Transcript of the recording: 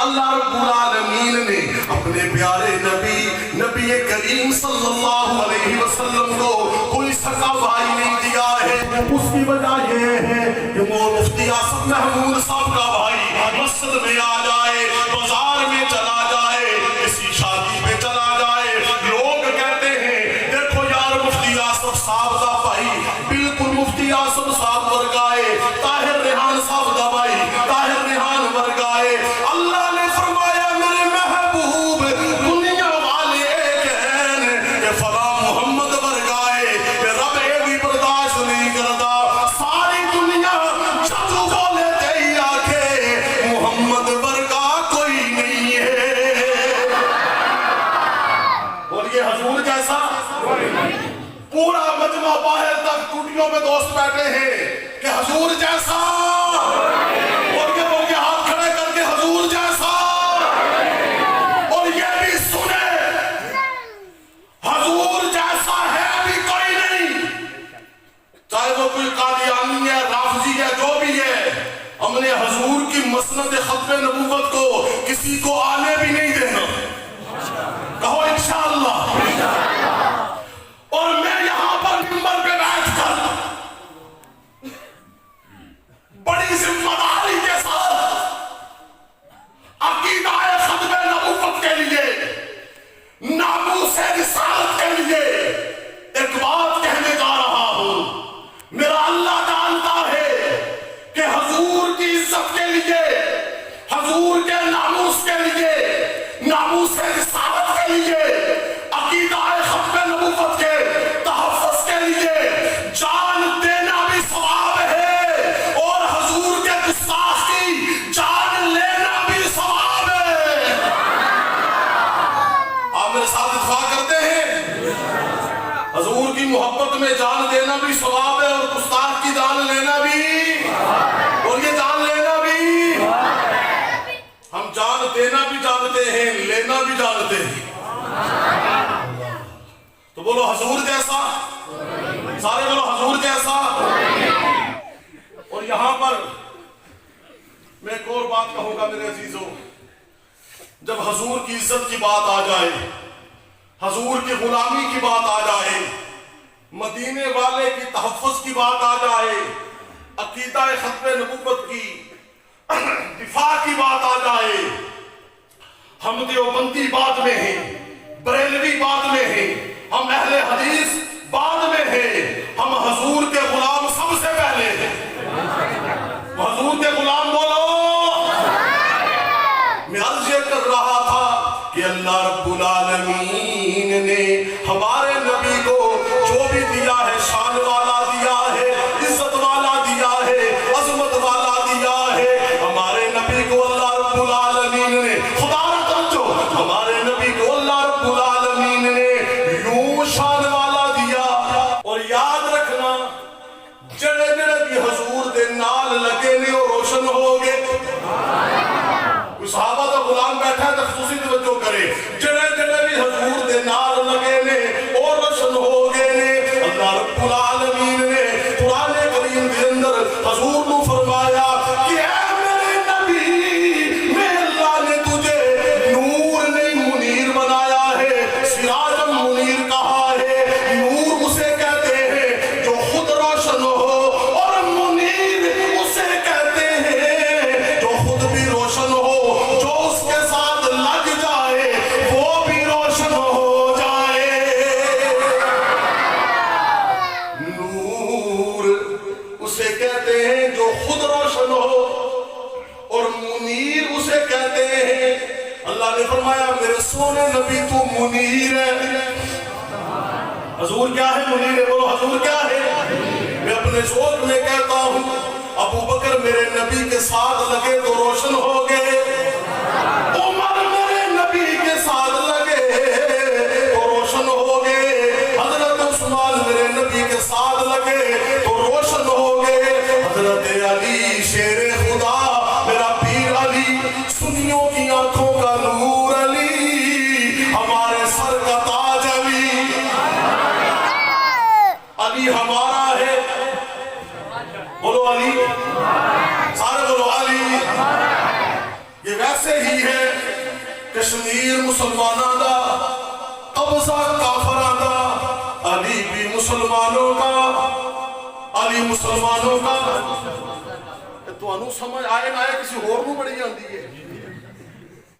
अल्लाह रब्बुल आलमीन ने अपने प्यारे नबी करीम सल्लल्लाहु अलैहि वसल्लम को कोई सगा भाई नहीं दिया है। उसकी वजह यह है कि वो मुफ्ती आसिफ महमूद साहब का भाई मस्जिद में आ जाए, बाजार में चला जाए, किसी शादी पे चला जाए, लोग कहते हैं देखो यार मुफ्ती आसिफ साहब का भाई बिल्कुल मुफ्ती आसिफ साहब वर्गा है, ताहिर रेहान साहब का भाई ताहिर रेहान वर्गा है। अल्लाह ने फरमाया मेरे महबूब दुनिया वाले कहन के फला मोहम्मद वर्गा है, रब ये भी बर्दाश्त नहीं करता। सारी दुनिया जादू बोले तेरी आंखें मोहम्मद वर्गा कोई नहीं है। बोलिए हुजूर जैसा पूरा मजमा बाहर तक टूटियों में दोस्त बैठे हैं कि हुजूर जैसा, बोलिए हाथ खड़े करके हुजूर जैसा, और ये भी सुने हुजूर जैसा है भी कोई नहीं, चाहे वो कोई कादियानी है, राफजी है, जो भी है। हमने हुजूर की मसनद खत्म नबूवत को किसी को आने भी नहीं देना। कहो इंशाअल्लाह। और मैं यहां पर मिंबर पे बैठकर बड़ी जिम्मेदारी के साथ अकीदा-ए खत्म नबूवत के लिए, नामूस-ए रिसालत के लिए एक बात कहने जा रहा हूं। मेरा अल्लाह जानता है कि हुजूर की इज्जत के लिए, हुजूर के नामूस के लिए, नामूस-ए रिसालत के लिए, अकीदा-ए खत्म नबूवत के तहफ़्फ़ुज़ के लिए जान देना भी सवाब है, और हुजूर के गुस्ताख की जान लेना भी सवाब है। आप मेरे साथ इत्तफ़ाक़ करते हैं? हुजूर की मोहब्बत में जान देना भी सवाब है और गुस्ताख की जान लेना भी, और ये जान लेना भी। हम जान देना भी जानते हैं, लेना भी जानते हैं। तो बोलो हुजूर जैसा, सारे बोलो हुजूर जैसा। और यहां पर मैं एक और बात कहूंगा मेरे अजीजों, जब हुजूर की इज्जत की बात आ जाए, हुजूर की गुलामी की बात आ जाए, मदीने वाले की तहफ़्फ़ुज़ की बात आ जाए, अकीदा-ए खत्म नबूवत की दिफा की बात आ जाए, हम देवबंदी बाद में हैं, बरेलवी बाद में हैं, हम अहले हदीस बाद में हैं, हम हुजूर के गुलाम सबसे पहले हैं। हुजूर के गुलाम बोलो। मैं अर्ज़ ये कर रहा था कि अल्लाह रब्बुल आलमीन ने हमारे नबी को जो भी दिया है, शान वाला दिया है, इज्जत वाला दिया है, अजमत वाला दिया है। हमारे नबी को अल्लाह रब्बुल आलमीन ने, खुदा न तवज्जो, हमारे नबी को अल्लाह रब्बुल आलमीन ने यूं शान वाला दिया। और याद रखना जड़े जड़े भी हुजूर दे नाल लगे ने और रोशन हो गए। कोई सहाबा का गुलाम बैठा है तो खुशी तवज्जो करे, जड़े जड़े भी हुजूर दे नाल लगे ने और रोशन हो गए ने। अल्लाह रब्बुल आलमीन ने कुरान करीम के अंदर हुजूर को फरमाया कि ऐ मेरे नबी, मैं अल्लाह ने तुझे नूर नहीं मुनीर बनाया है, सिराजम मुनीर कहा है। नूर उसे कहते हैं जो खुद रोशन हो, और मुनीर उसे कहते हैं जो खुद भी रोशन हो, जो उसके साथ लग जाए वो भी रोशन हो जाए। नूर उसे कहते हैं जो खुद रोशन हो, और मुनीर उसे कहते हैं। अल्लाह ने फरमाया मेरे सोने नबी तू मुनीर है। हुजूर क्या है? मुनीर है। बोलो हुजूर क्या है? मैं अपने शौक में कहता हूँ अबू बकर मेरे नबी के साथ लगे तो रोशन हो गए, उमर मेरे नबी के साथ लगे तो रोशन हो गए, हजरत उस्मान मेरे नबी के साथ लगे तो रोशन हो गए, हजरत अली शेरे खुदा मेरा पीर अली, सुन्नियों की आंखों का नूर अली, हमारे सर का ताज अली, अली हमारा है। बोलो अली, सारे बोलो अली। ये वैसे ही दी है कश्मीर मुसलमानों का, कब्जा काफरां दा, अली भी मुसलमानों का, अली मुसलमानों का। तुहानू समझ आए ना आए, किसी होर नू बड़ी आंदी है।